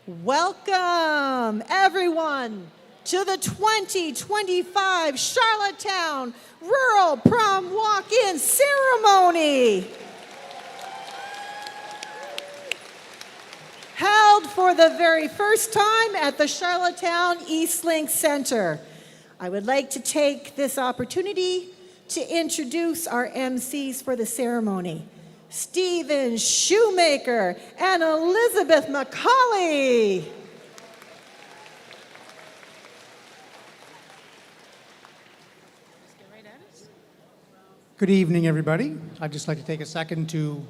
Welcome, everyone, to the 2025 Charlottetown Rural Prom Walk-In Ceremony. Held for the very first time at the Charlottetown Eastlink Center. I would like to take this opportunity to introduce our MCs for the ceremony. Stephen Shoemaker and Elizabeth McCauley. Good evening, everybody. I'd just like to take a second to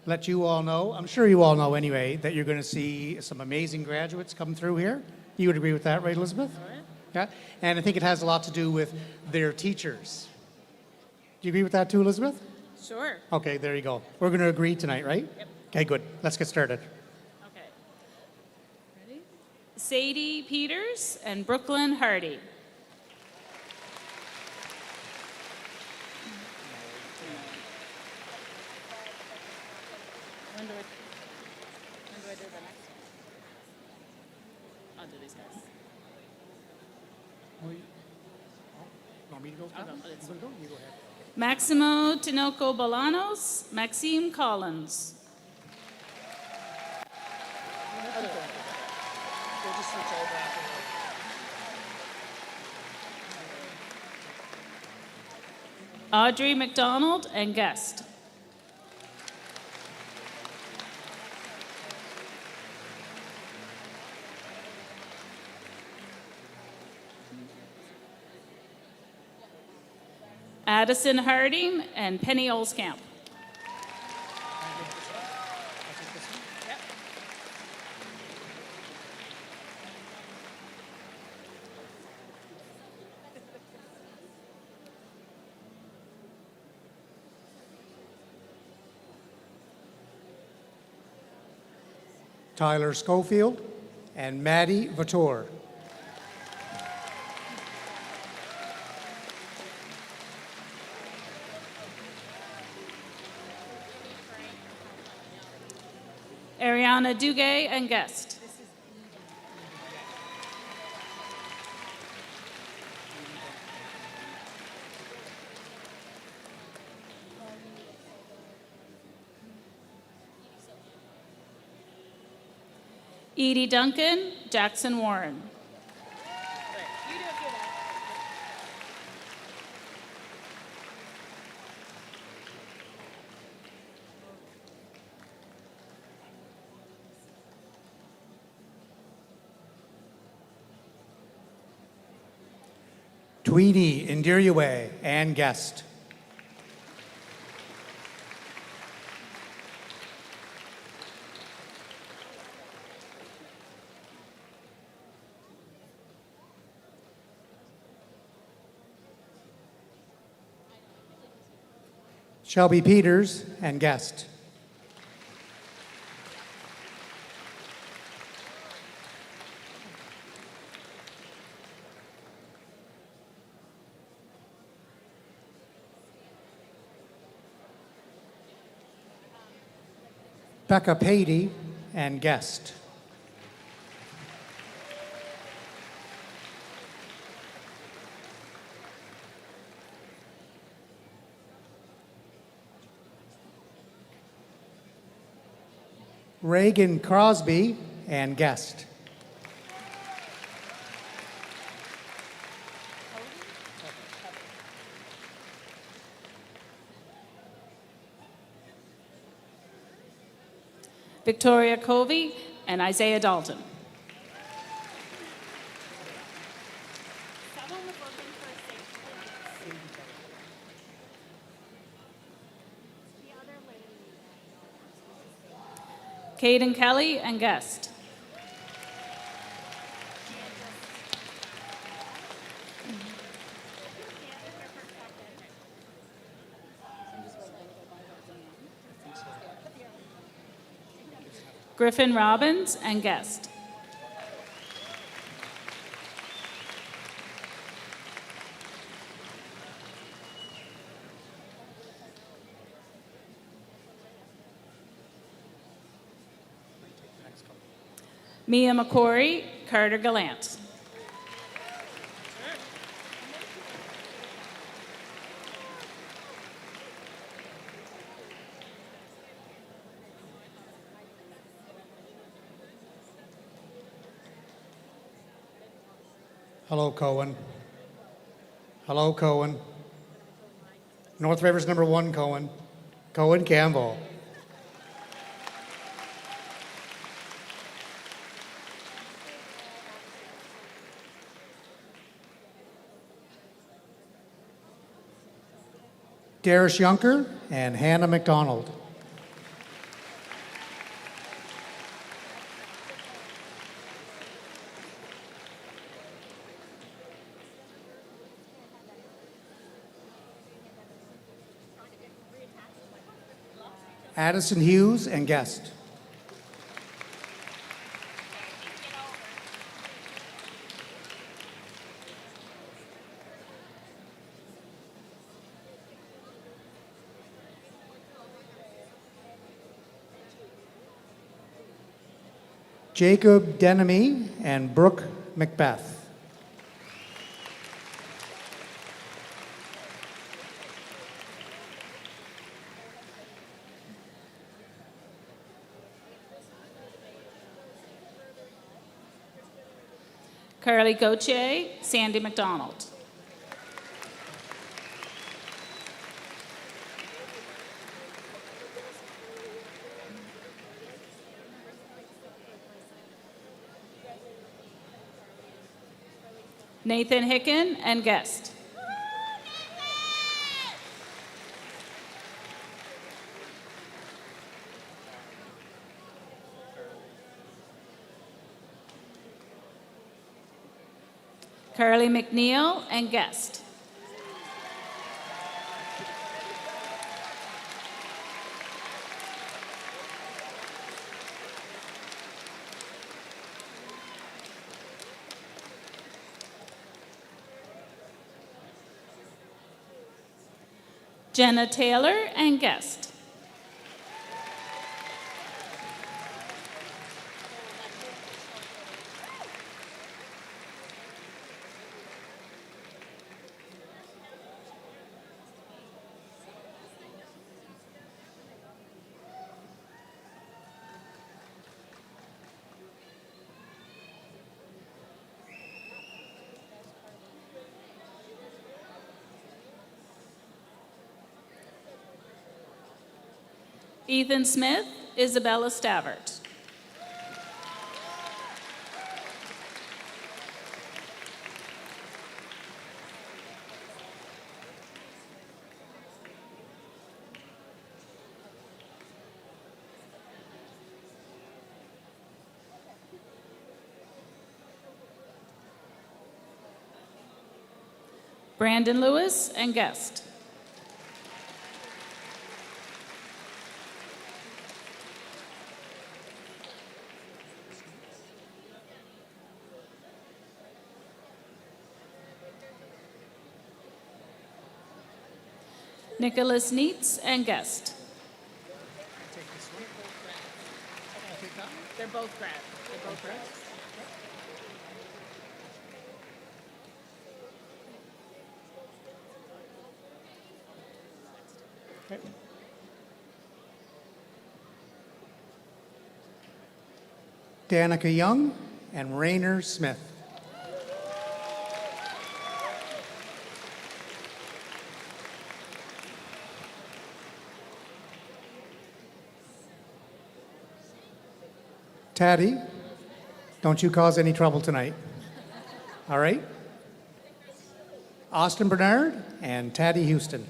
let you all know, I'm sure you all know anyway, that you're going to see some amazing graduates come through here. You would agree with that, right, Elizabeth? All right. Yeah, and I think it has a lot to do with their teachers. Do you agree with that too, Elizabeth? Sure. Okay, there you go. We're going to agree tonight, right? Yep. Okay, good. Let's get started. Okay. Ready? Sadie Peters and Brooklyn Hardy. When do I do the next one? I'll do these guys. Want me to go? I'll go. It's You go ahead. Maximo Tinoco Bolanos, Maxime Collins. Audrey McDonald and guest. Addison Harding and Penny Olskamp. Tyler Schofield and Maddie Vautour. Ariana Duguay and guest. Edie Duncan, Jackson Warren. Tweedy Indiriwe and guest. Shelby Peters and guest. Becca Patey and guest. Reagan Crosby and guest. Victoria Covey and Isaiah Dalton. Caden Kelly and guest. Griffin Robbins and guest. Mia McCory, Carter Gallant. Hello, Cohen. Hello, Cohen. North River's number 1, Cohen. Cohen Campbell. Darius Yunker and Hannah McDonald. Addison Hughes and Guest. Jacob Denemy and Brooke Macbeth. Carly Gauthier, Sandy McDonald. Nathan Hicken and Guest. Carly McNeil and Guest. Jenna Taylor and Guest. Ethan Smith, Isabella Stavert. Brandon Lewis and Guest. Nicholas Neitz and Guest. They're both grad. They're both grad. Okay. Danica Young and Rainer Smith. Taddy, don't you cause any trouble tonight. All right? Austin Bernard and Taddy Houston.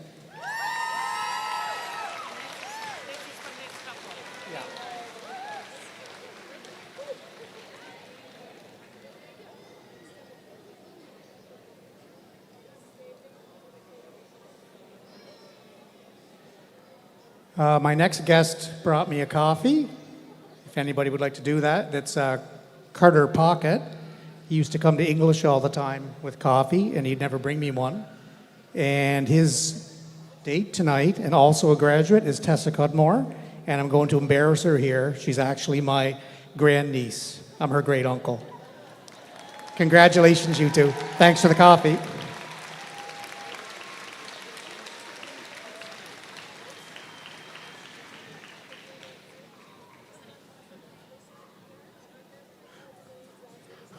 My next guest brought me a coffee. If anybody would like to do that, that's Carter Pocket. He used to come to English all the time with coffee, and he'd never bring me one. And his date tonight, and also a graduate, is Tessa Cudmore, and I'm going to embarrass her here. She's actually my grandniece. I'm her great uncle. Congratulations, you two. Thanks for the coffee.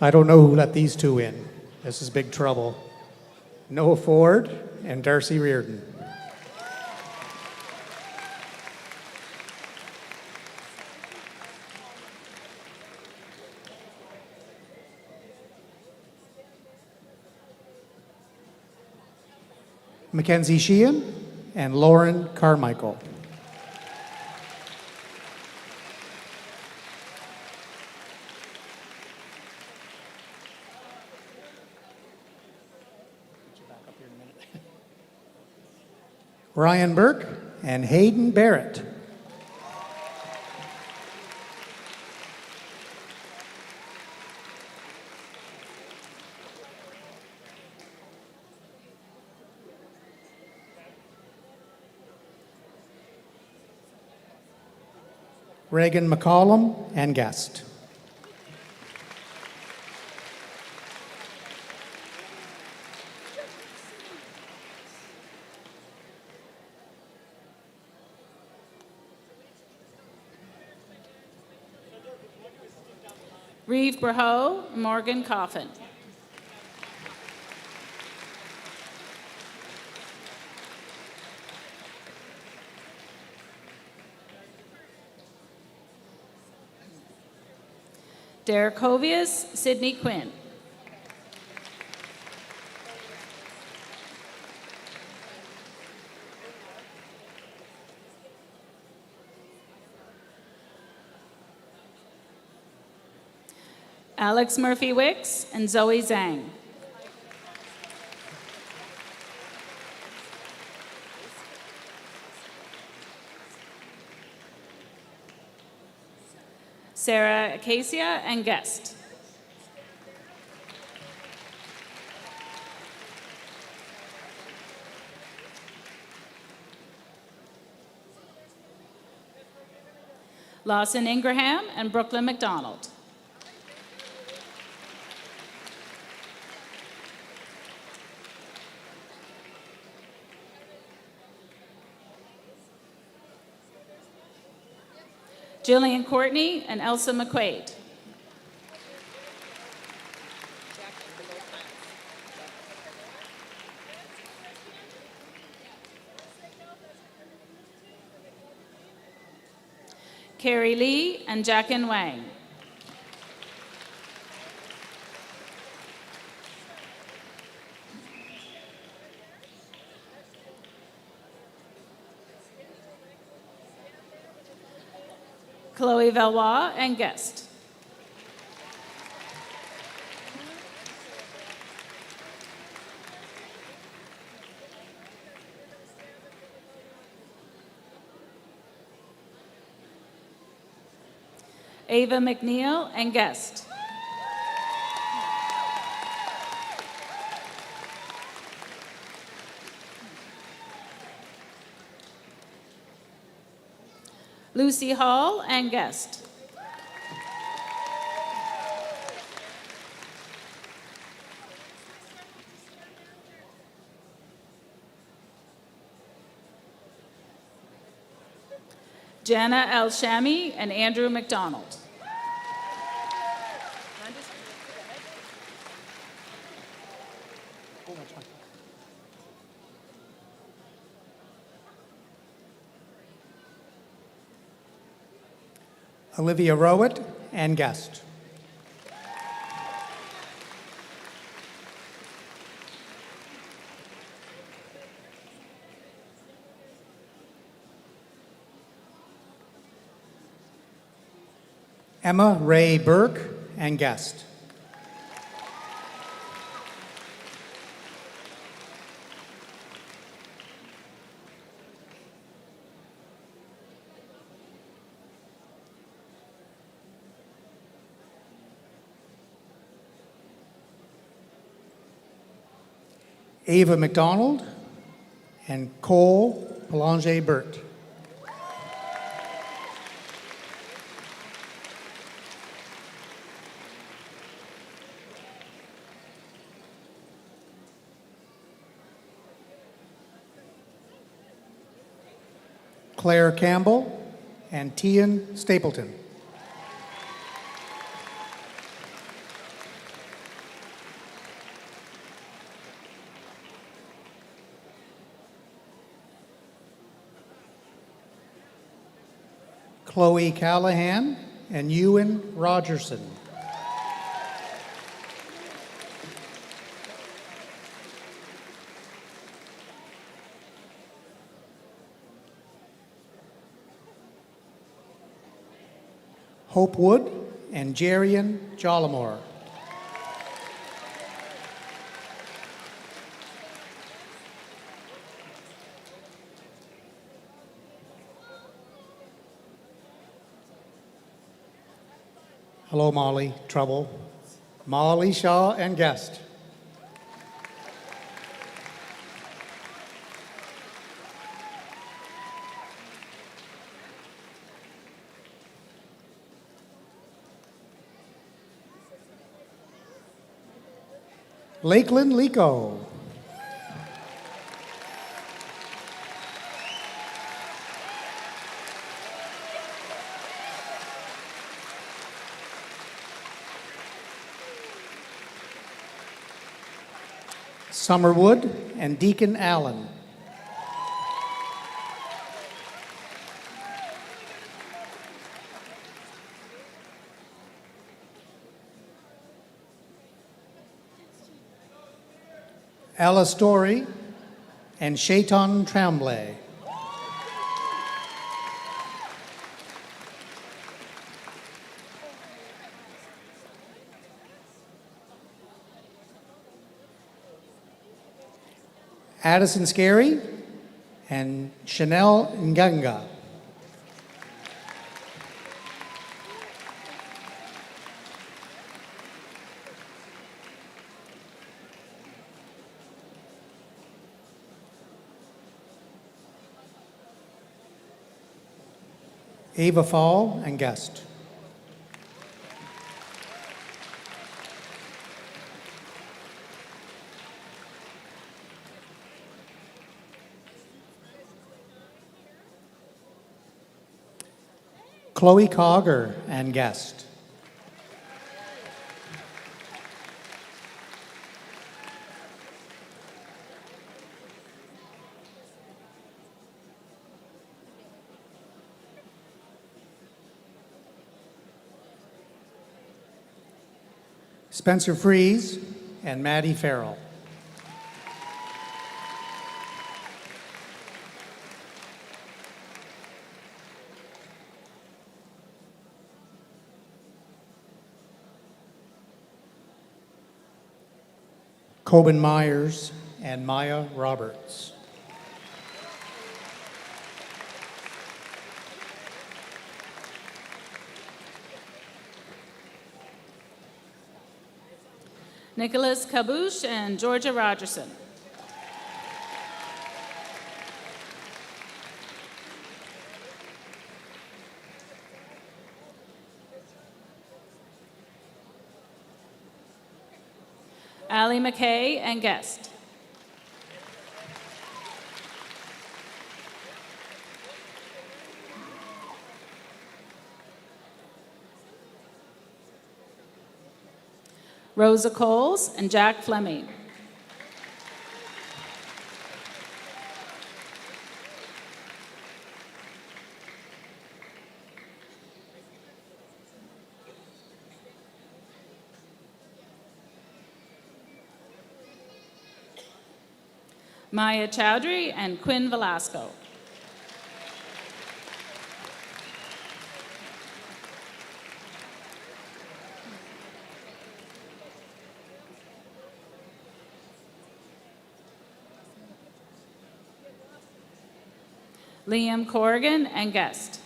I don't know who let these two in. This is big trouble. Noah Ford and Darcy Reardon. Mackenzie Sheehan and Lauren Carmichael. Ryan Burke and Hayden Barrett. Reagan McCollum and guest. Reeve Braho, Morgan Coffin. Derek Hovius, Sydney Quinn. Alex Murphy Wicks and Zoe Zhang. Sarah Acacia and guest. Lawson Ingraham and Brooklyn McDonald. Jillian Courtney and Elsa McQuaid. Carrie Lee and Jackin Wang. Chloe Valois and guest. Ava McNeil and guest. Lucy Hall and guest. Jana El-Shami and Andrew McDonald. Olivia Rowett and guest. Emma Ray Burke and guest. Ava McDonald and Cole Belanger Burt. Claire Campbell, and Tian Stapleton. Chloe Callahan and Ewan Rogerson. Hope Wood and Jerian Jollimore. Hello, Molly. Trouble. Molly Shaw and guest. Lakeland Lico. Summerwood and Deacon Allen. Ella Story and Shaitan Tremblay. Addison Scary and Chanel Nganga. Ava Fall and guest. Chloe Cogger and guest. Spencer Fries and Maddie Farrell. Coben Myers and Maya Roberts. Nicholas Kabouche and Georgia Rogerson. Allie McKay and guest. Rosa Coles and Jack Fleming. Maya Chowdhury and Quinn Velasco. Liam Corrigan and guest.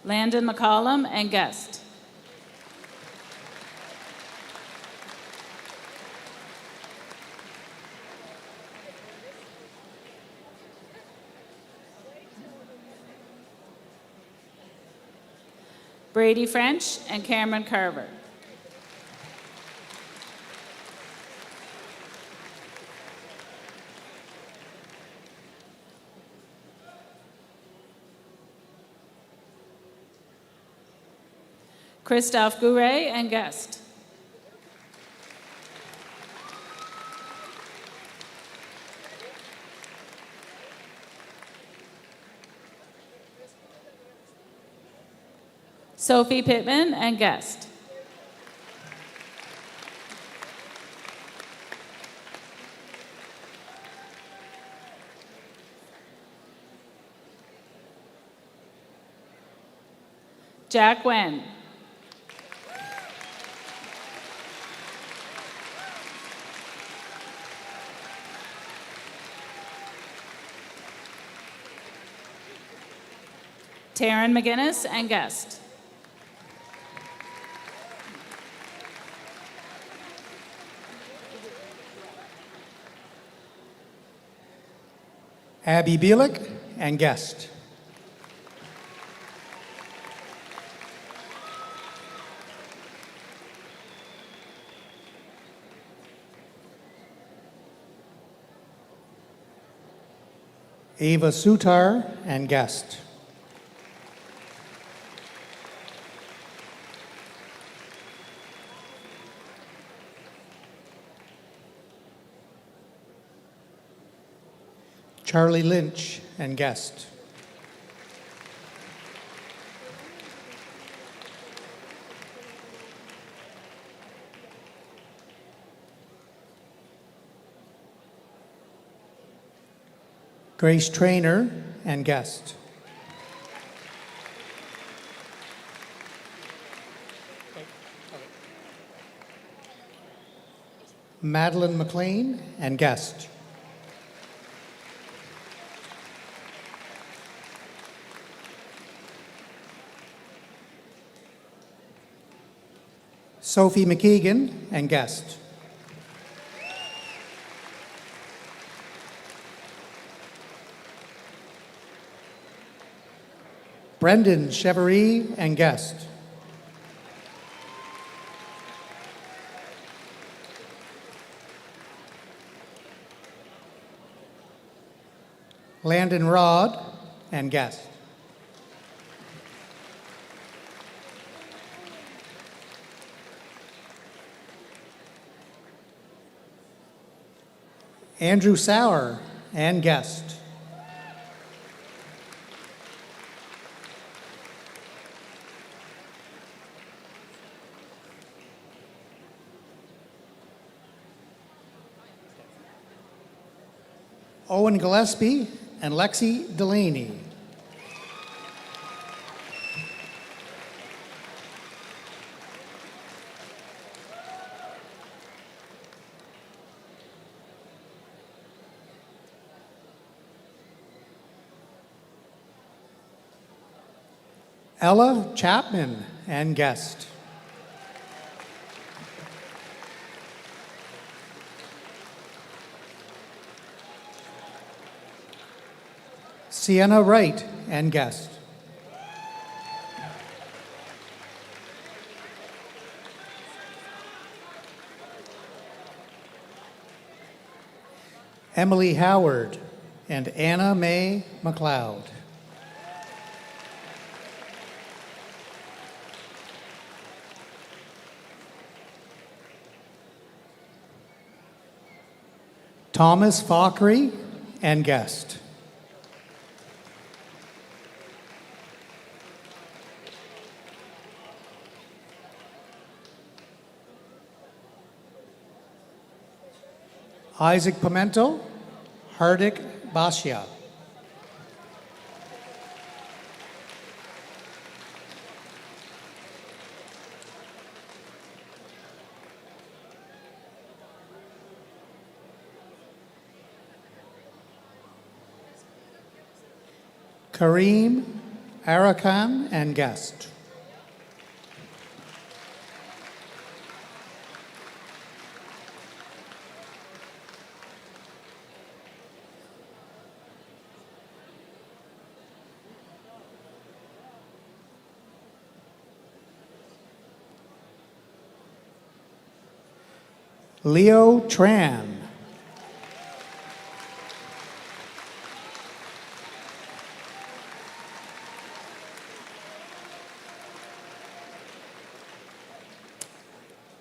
Landon McCollum and guest. Brady French and Cameron Carver. Christophe Gouret and guest. Sophie Pittman and guest. Jack Wen. Taryn McGinnis and guest. Abby Bielik and guest. Ava Sutar and guest. Charlie Lynch and guest. Grace Trainer and guest. Madeline McLean and guest. Sophie McKeegan and guest. Brendan Cheverie and guest. Landon Rod and guest. Andrew Sauer and guest. Owen Gillespie and Lexi Delaney. Ella Chapman and guest. Sienna Wright and guest. Emily Howard and Anna Mae McLeod. Thomas Fauchery and guest. Isaac Pimento, Hardik Basia. Kareem Arakan and guest. Leo Tran.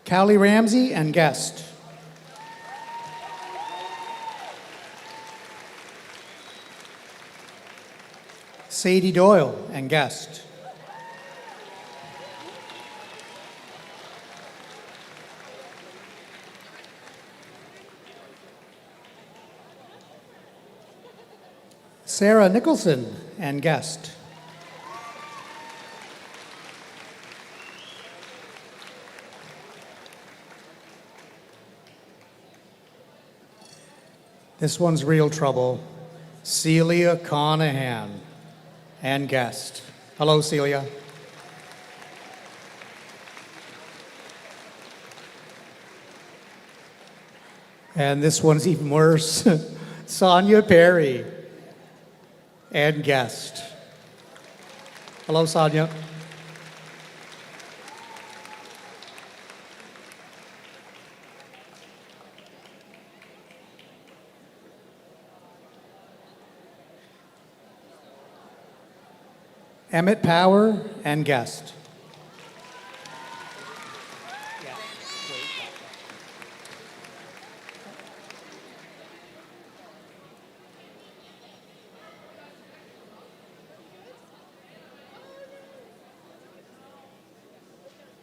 Callie Ramsey and guest. Sadie Doyle and guest. Sarah Nicholson and guest. This one's real trouble. Celia Conahan and guest. Hello, Celia. And this one's even worse. Sonia Perry and guest. Hello, Sonia. Emmett Power and guest.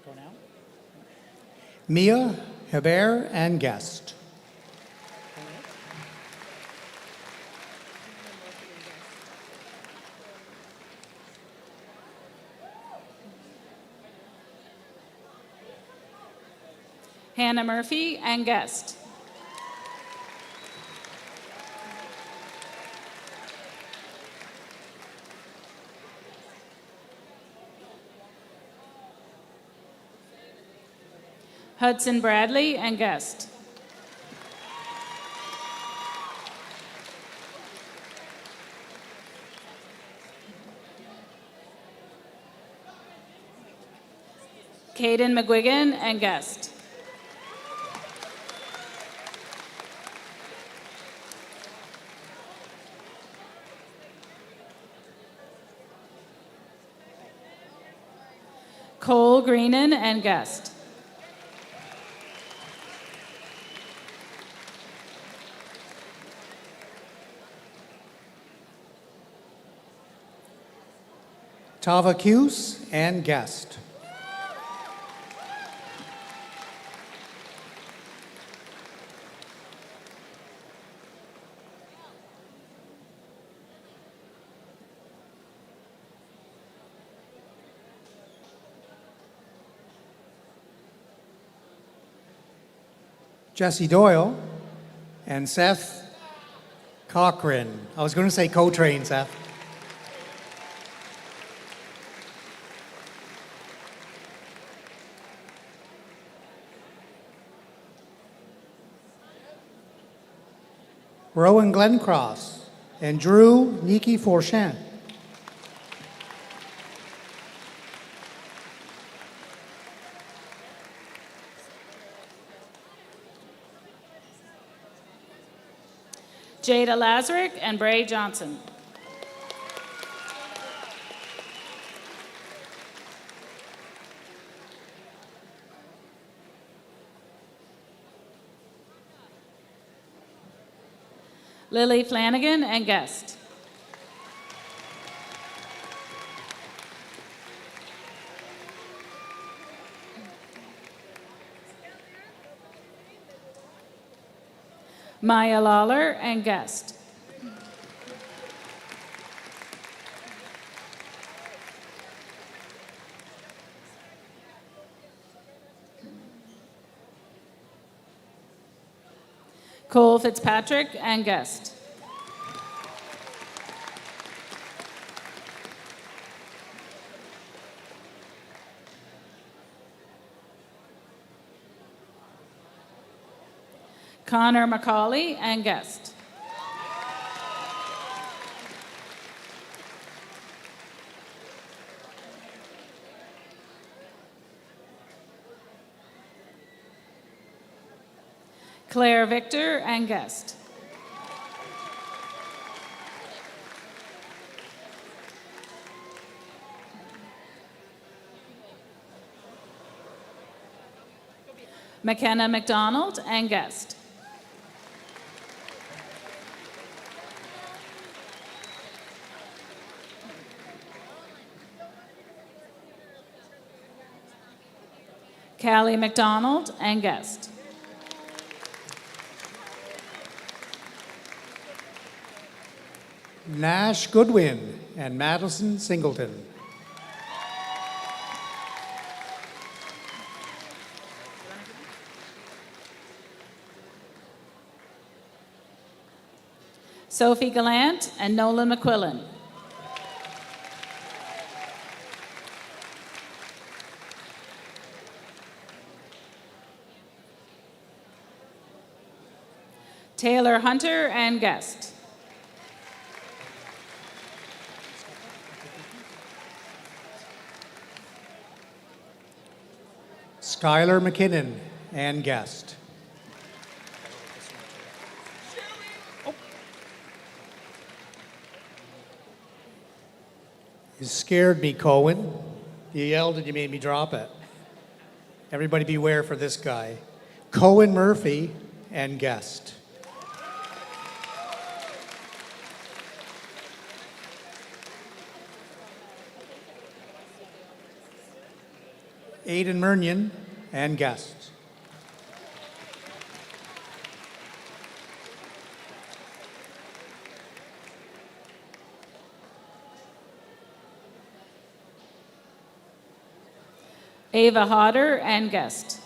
Go now. Mia Hebert and guest. Hannah Murphy and guest. Hudson Bradley and guest. Caden McGuigan and guest. Cole Greenan and guest. Tava Cuse and guest. Jesse Doyle and Seth Cochran. I was going to say co-train, Seth. Rowan Glencross and Drew Niki Forchan. Jada Lazarick and Bray Johnson. Lily Flanagan and guest. Maya Lawler and guest. Cole Fitzpatrick and guest. Connor McCauley and guest. Claire Victor and guest. McKenna McDonald and guest. Callie McDonald and guest. Nash Goodwin and Madison Singleton. Sophie Gallant and Nolan McQuillan. Taylor Hunter and guest. Skylar McKinnon and guest. You scared me, Cohen. You yelled and you made me drop it. Everybody beware for this guy. Cohen Murphy and guest. Aiden Murnion and guest. Ava Hodder and guest.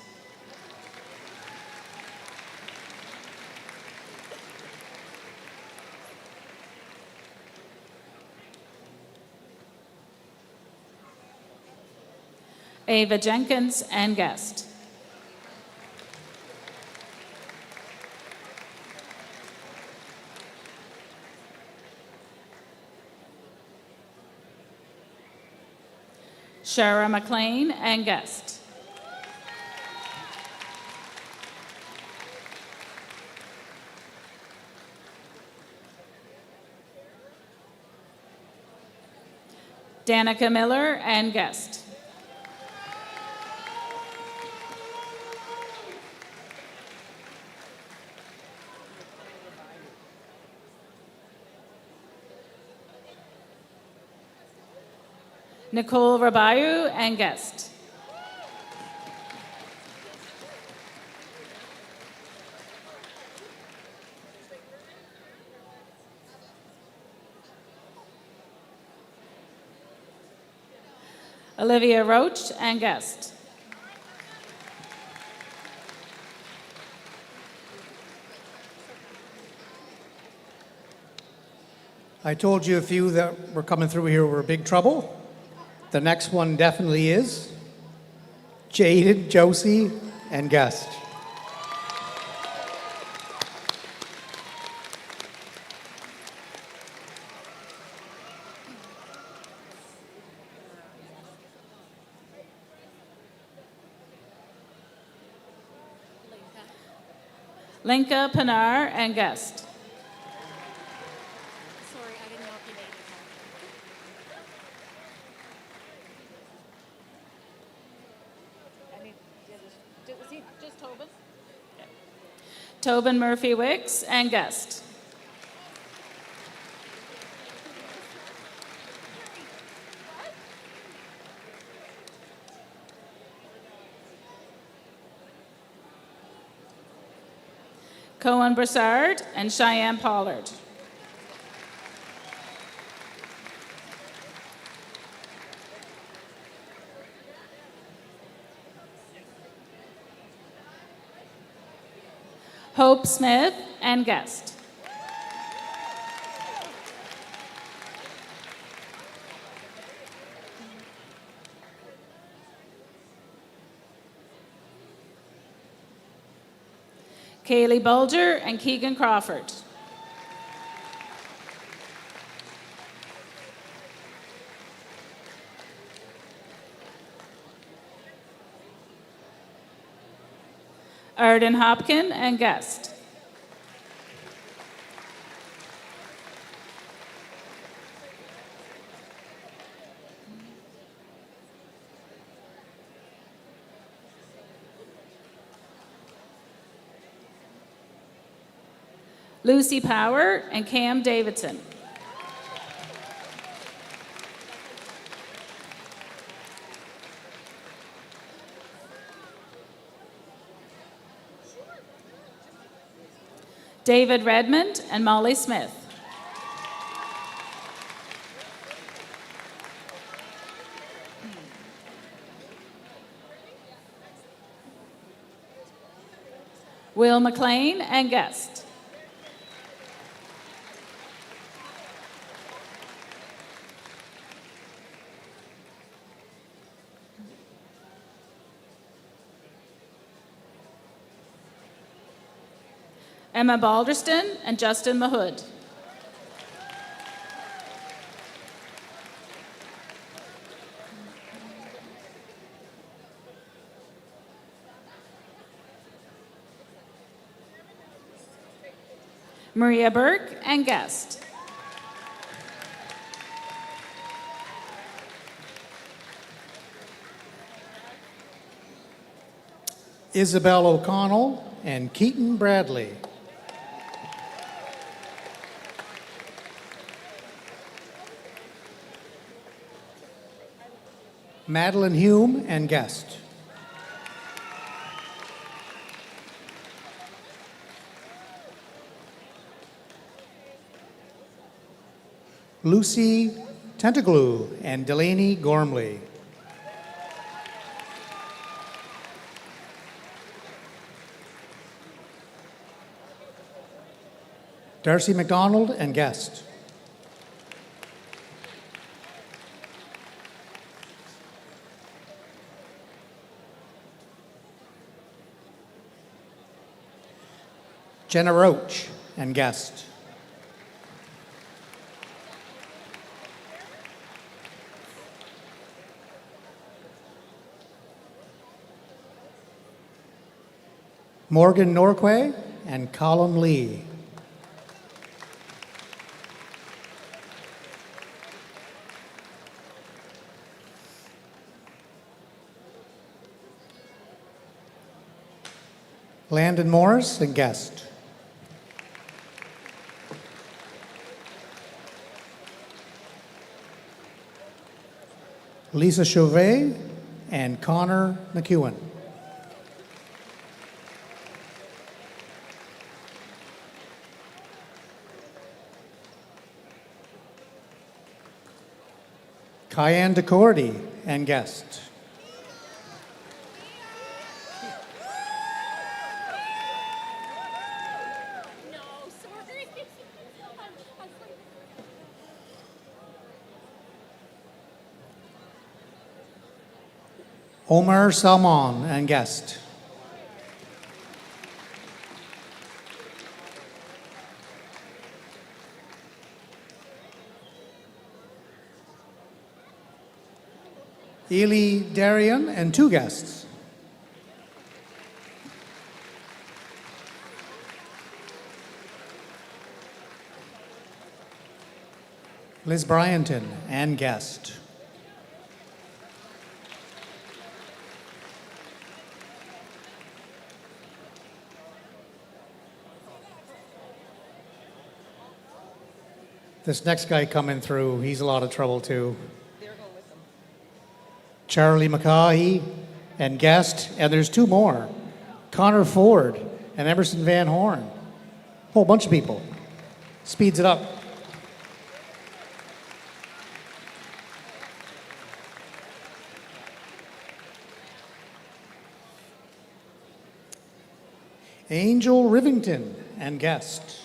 Ava Jenkins and guest. Shara McLean and guest. Danica Miller and guest. Nicole Rabayu and guest. Olivia Roach and guest. I told you a few that were coming through here were big trouble. The next one definitely is Jaden, Josie, and guest. Linka Pinar and guest. Sorry, I didn't know if you made it. Was he just Tobin? Tobin Murphy Wicks and guest. Cohen Broussard and Cheyenne Pollard. Hope Smith and guest. Kaylee Bulger and Keegan Crawford. Arden Hopkin and guest. Lucy Power and Cam Davidson. David Redmond and Molly Smith. Will McLean and guest. Emma Balderston and Justin Mahood. Maria Burke and guest. Isabel O'Connell and Keaton Bradley. Madeline Hume and guest. Lucy Tentaglu and Delaney Gormley. Darcy McDonald and guest. Jenna Roach and guest. Morgan Norquay and Colin Lee. Landon Morris and guest. Lisa Chauvet and Connor McEwen. Cayenne DeCordy and guest. No, sorry. Omar Salmon and guest. Ely Darian and two guests. Liz Bryanton and guest. This next guy coming through, he's a lot of trouble too. Charlie McCaughey and guest, and there's two more. Connor Ford and Emerson Van Horn. Whole bunch of people. Speeds it up. Angel Rivington and guest.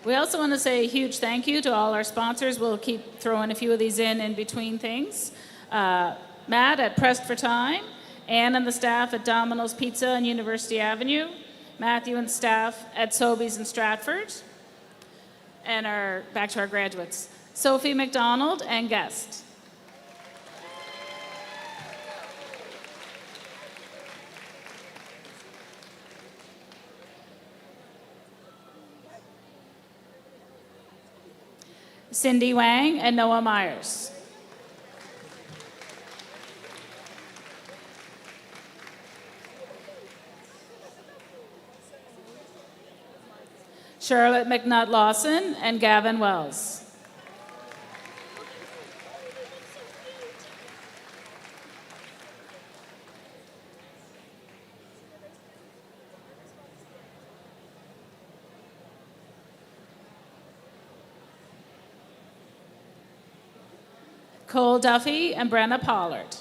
We also want to say a huge thank you to all our sponsors. We'll keep throwing a few of these in between things. Matt at Pressed for Time, Ann and the staff at Domino's Pizza on University Avenue, Matthew and staff at Sobeys in Stratford, and back to our graduates. Sophie McDonald and guest. Cindy Wang and Noah Myers. Charlotte McNutt Lawson and Gavin Wells. Cole Duffy and Brenna Pollard.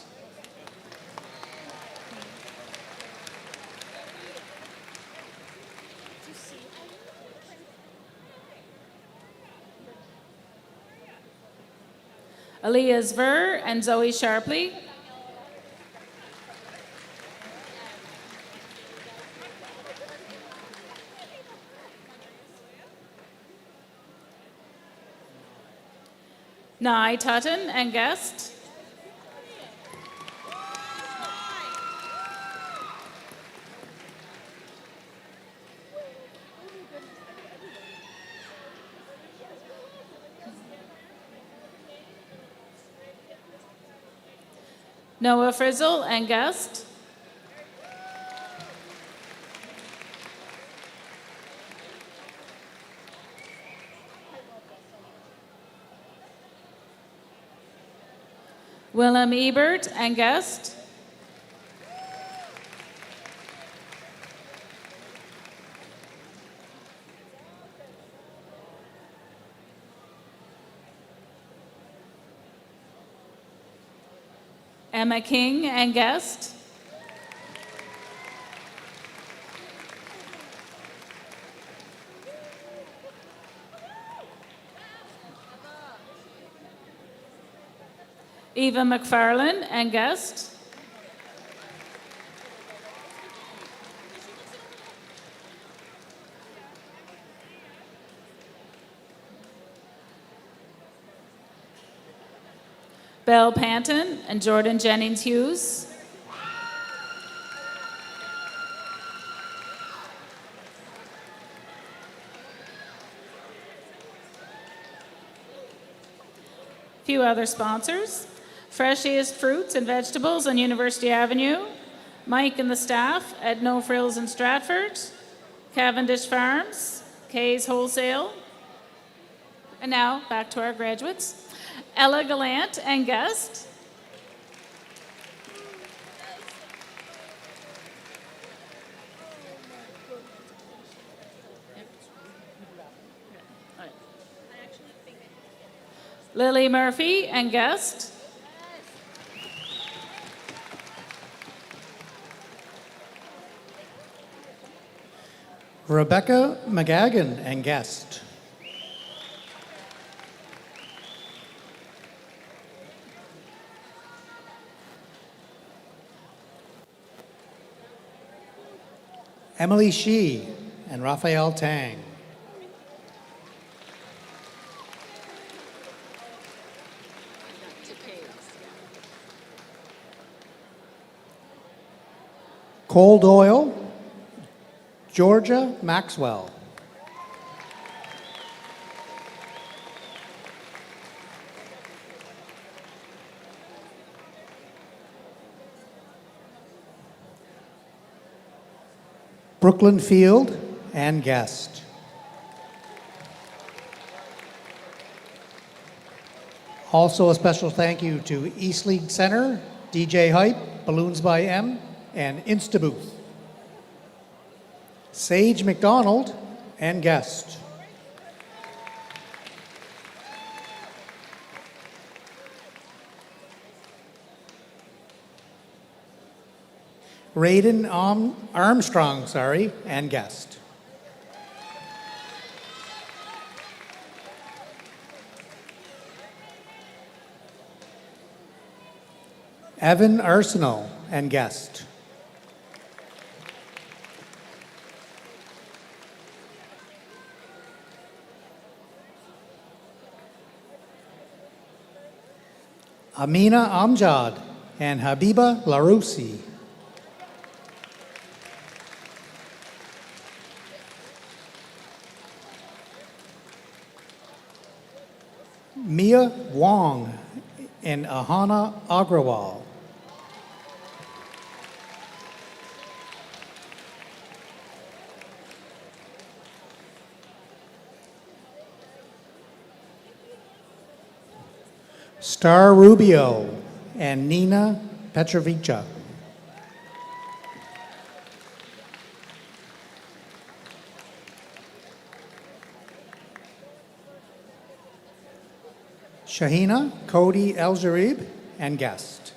Aaliyah Zver and Zoe Sharpley. Nye Tutton and guest. Noah Frizzle and guest. Willem Ebert and guest. Emma King and guest. Eva McFarlane and guest. Belle Panton and Jordan Jennings Hughes. Few other sponsors. Freshiest Fruits and Vegetables on University Avenue. Mike and the staff at No Frills in Stratford. Cavendish Farms. Kay's Wholesale. And now back to our graduates. Ella Gallant and guest. Lily Murphy and guest. Rebecca McGagan and guest. Emily Shee and Raphael Tang. Cole Doyle, Georgia Maxwell. Brooklyn Field and guest. Also a special thank you to East League Center, DJ Hype, Balloons by M, and Instabooth. Sage McDonald and guest. Raiden Armstrong, and guest. Evan Arsenal and guest. Amina Amjad and Habiba Larousi. Mia Wong and Ahana Agrawal. Star Rubio and Nina Petrovica. Shahina Cody El-Jarib and guest.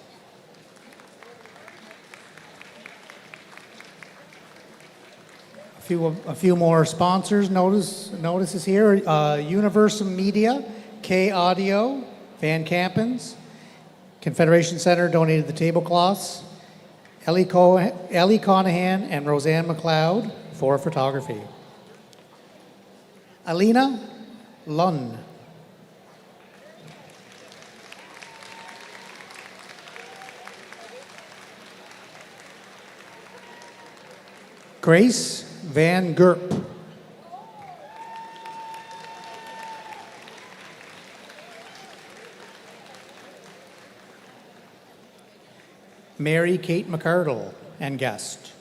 A few more sponsors notices here. Universum Media, K Audio, Van Campens, Confederation Center donated the tablecloths, Ellie Conahan and Roseanne McLeod for photography. Alina Lunn. Grace Van Gerp. Mary Kate McCardle and guest.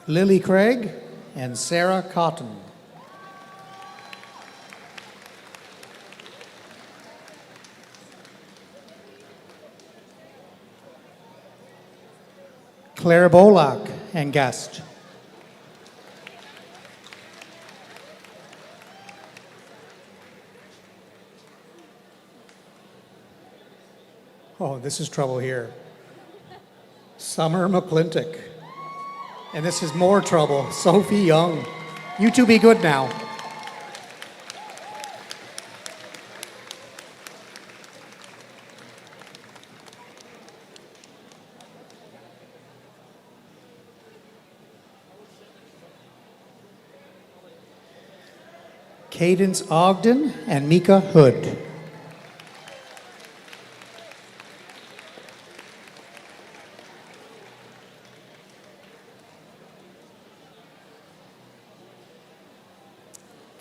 Lily Craig and Sarah Cotton. Claire Bolak and guest. Oh, this is trouble here. Summer McClintock. And this is more trouble. Sophie Young. You two be good now. Cadence Ogden and Mika Hood.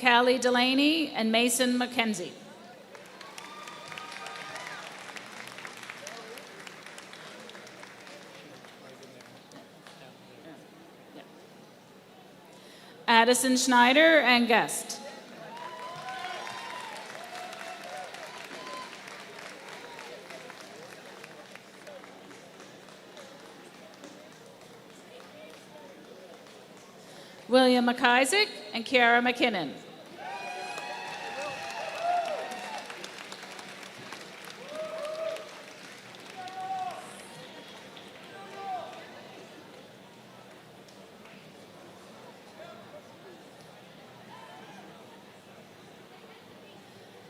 Callie Delaney and Mason McKenzie. Addison Schneider and guest. William McIsaac and Kiara McKinnon.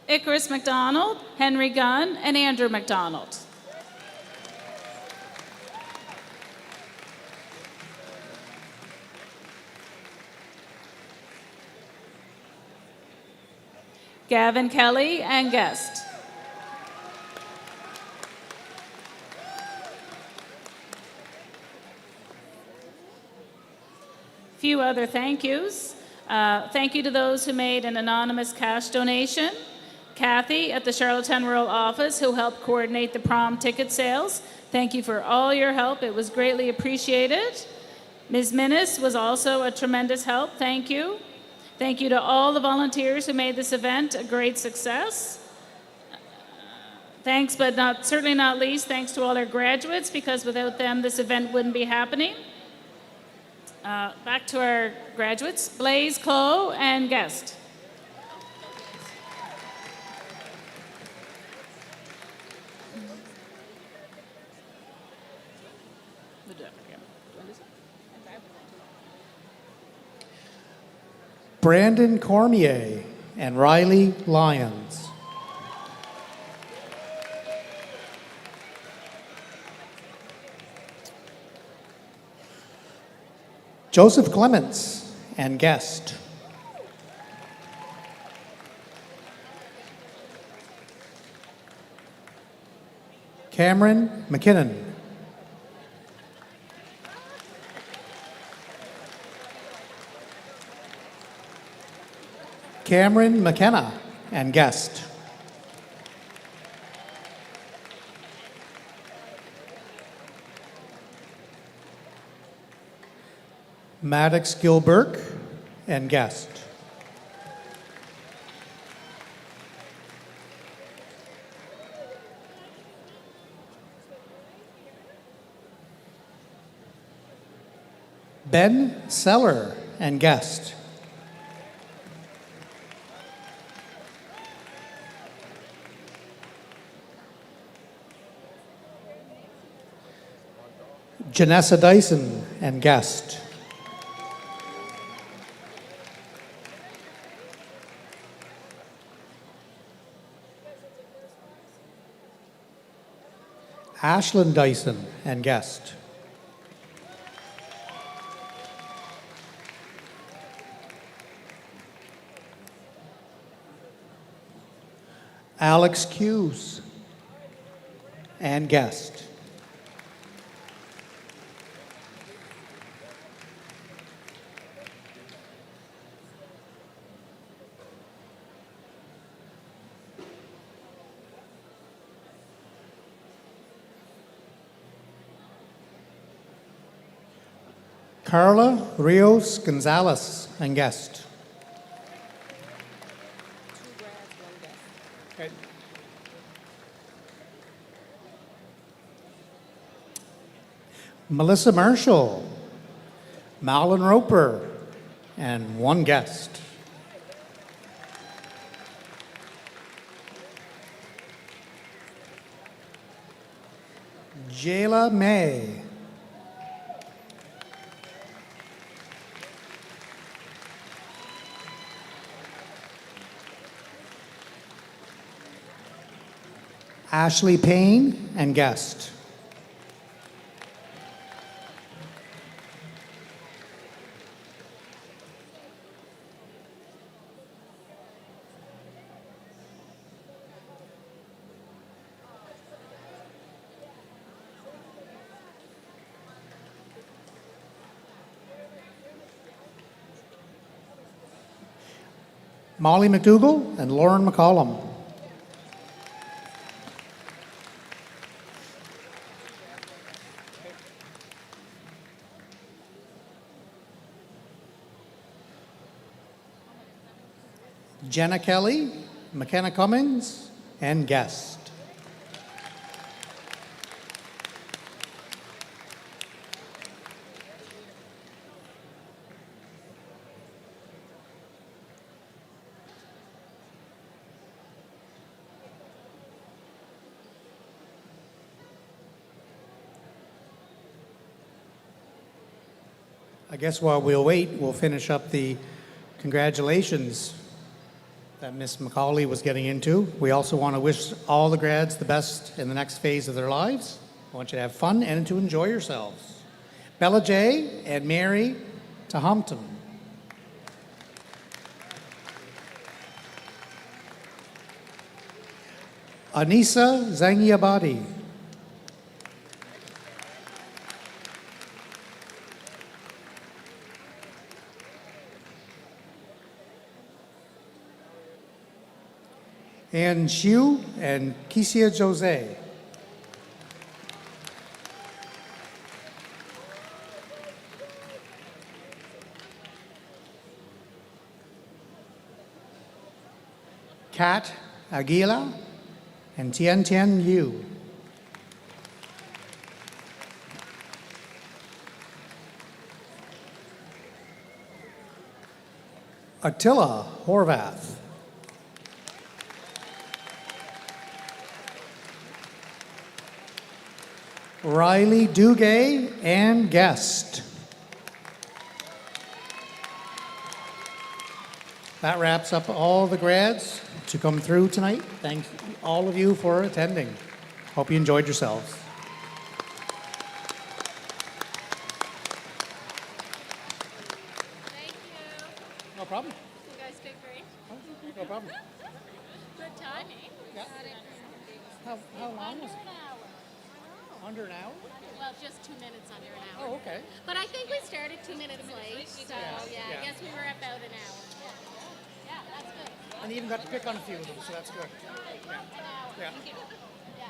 Icarus McDonald, Henry Gunn, and Andrew McDonald. Gavin Kelly and guest. Few other thank yous. Thank you to those who made an anonymous cash donation. Kathy at the Charlottetown Rural Office, who helped coordinate the prom ticket sales. Thank you for all your help. It was greatly appreciated. Ms. Minnis was also a tremendous help. Thank you. Thank you to all the volunteers who made this event a great success. Thanks, but certainly not least, thanks to all our graduates, because without them, this event wouldn't be happening. Back to our graduates, Blaze Clow and guest. Brandon Cormier and Riley Lyons. Joseph Clements and guest. Cameron McKinnon. Cameron McKenna and guest. Maddox Gilbert and guest. Ben Seller and guest. Janessa Dyson and guest. Ashlyn Dyson and guest. Alex Hughes and guest. Carla Rios Gonzalez and guest. Okay. Melissa Marshall, Malin Roper, and one guest. Jayla May. Ashley Payne and guest. Molly McDougall and Lauren McCollum. Jenna Kelly, McKenna Cummings, and guest. I guess while we'll wait, we'll finish up the congratulations that Miss Macaulay was getting into. We also want to wish all the grads the best in the next phase of their lives. I want you to have fun and to enjoy yourselves. Bella J. and Mary Tahumpton. Anissa Zangiabadi. Ann Xiu and Kisia Jose. Kat Aguila and Tian Tian Yu. Attila Horvath. Riley Dugay and guest. That wraps up all the grads to come through tonight. Thank all of you for attending. Hope you enjoyed yourselves. No problem. You guys did great. No problem. Good timing. Yeah. How long was it? Under an hour. Under an hour? Well, just 2 minutes under an hour. Oh, okay. But I think we started 2 minutes late, so Yeah. I guess we were about an hour. Yeah, that's good. And you even got to pick on a few of them, so that's good. An hour. Yeah. Yeah.